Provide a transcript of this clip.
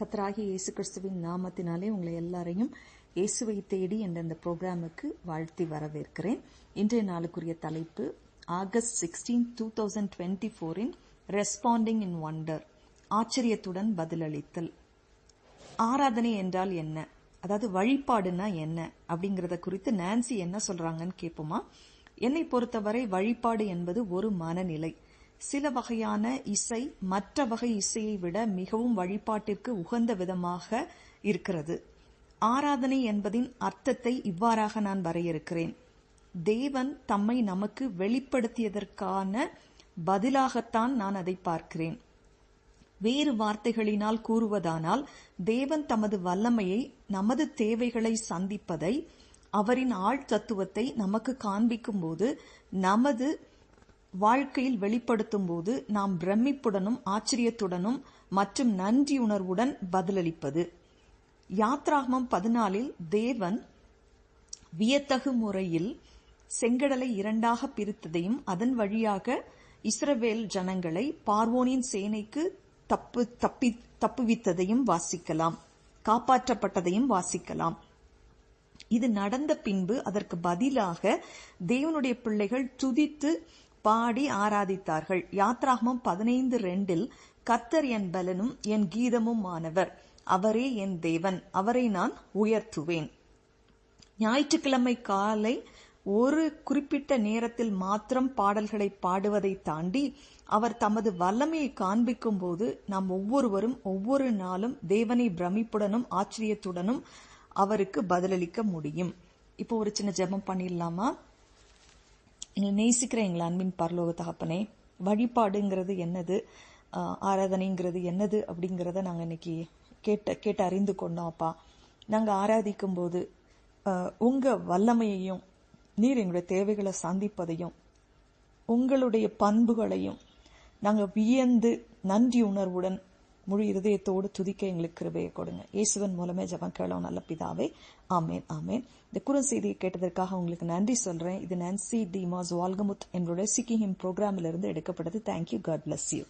கர்த்தராகிய இயேசு கிறிஸ்துவின் நாமத்தினாலே உங்களை எல்லாரையும் இயேசுவை தேடி என்ற இந்த ப்ரோக்ராமுக்கு வாழ்த்தி வரவேற்கிறேன். இன்றைய நாளுக்குரிய தலைப்பு ஆகஸ்ட் 16, 2024 ரெஸ்பாண்டிங் இன் வண்டர், ஆச்சரியத்துடன் பதிலளித்தல். ஆராதனை என்றால் என்ன, அதாவது வழிபாடுனா என்ன அப்படிங்கறத குறித்து நான்சி என்ன சொல்றாங்கன்னு கேட்போமா? என்னை பொறுத்தவரை வழிபாடு என்பது ஒரு மனநிலை. சில வகையான இசை மற்ற வகை இசையை விட மிகவும் வழிபாட்டிற்கு உகந்த விதமாக இருக்கிறது. ஆராதனை என்பதின் அர்த்தத்தை இவ்வாறாக நான் வரையறுக்கிறேன். தேவன் தம்மை நமக்கு வெளிப்படுத்தியதற்கான பதிலாகத்தான் நான் அதை பார்க்கிறேன். வேறு வார்த்தைகளினால் கூறுவதானால், தேவன் தமது வல்லமையை, நமது தேவைகளை சந்திப்பதை, அவரின் ஆழ் தத்துவத்தை நமக்கு காண்பிக்கும் போது, நமது வாழ்க்கையில் வெளிப்படுத்தும் போது நாம் பிரமிப்புடனும் ஆச்சரியத்துடனும் மற்றும் நன்றியுணர்வுடன் பதிலளிப்பது. யாத்ராகமம் 14 தேவன் வியத்தகு முறையில் செங்கடலை இரண்டாக பிரித்ததையும் அதன் வழியாக இஸ்ரவேல் ஜனங்களை பார்வோனின் சேனைக்கு தப்புவித்ததையும் வாசிக்கலாம், காப்பாற்றப்பட்டதையும் வாசிக்கலாம். இது நடந்த பின்பு அதற்கு பதிலாக தேவனுடைய பிள்ளைகள் துதித்து பாடி ஆராதித்தார்கள். யாத்ராகமம் 15:2 கர்த்தர் என் பலனும் என் கீதமும் ஆனவர், அவரே என் தேவன், அவரை நான் உயர்த்துவேன். ஞாயிற்றுக்கிழமை காலை ஒரு குறிப்பிட்ட நேரத்தில் மாத்திரம் பாடல்களை பாடுவதை தாண்டி அவர் தமது வல்லமையை காண்பிக்கும் போது நாம் ஒவ்வொருவரும் ஒவ்வொரு நாளும் தேவனை பிரமிப்புடனும் ஆச்சரியத்துடனும் அவருக்கு பதிலளிக்க முடியும். இப்போ ஒரு சின்ன ஜெபம் பண்ணிடலாமா? எங்களை நேசிக்கிற எங்கள் அன்பின் பரலோக தகப்பனே, வழிபாடுங்கிறது என்னது, ஆராதனைங்கிறது என்னது அப்படிங்கிறத நாங்கள் இன்னைக்கு கேட்டு அறிந்து கொண்டோம். அப்பா, நாங்கள் ஆராதிக்கும் போது உங்க வல்லமையையும், நீர் எங்களுடைய தேவைகளை சந்திப்பதையும், உங்களுடைய பண்புகளையும் நாங்கள் வியந்து நன்றி உணர்வுடன் முழு இருதயத்தோடு துதிக்க எங்களுக்கு கிருபையை கொடுங்க. இயேசுவின் மூலமே ஜெபம் கேளோம் நல்ல பிதாவே, ஆமேன் ஆமேன். இந்த குறுஞ்செய்தியை கேட்டதற்காக உங்களுக்கு நன்றி சொல்றேன். இது நான்சி டிமாஸ் வால்கமுத் என்னுடைய சிக்கிங் ஹிம் ப்ரோக்ராமிலிருந்து எடுக்கப்பட்டது. தேங்க்யூ. God bless you.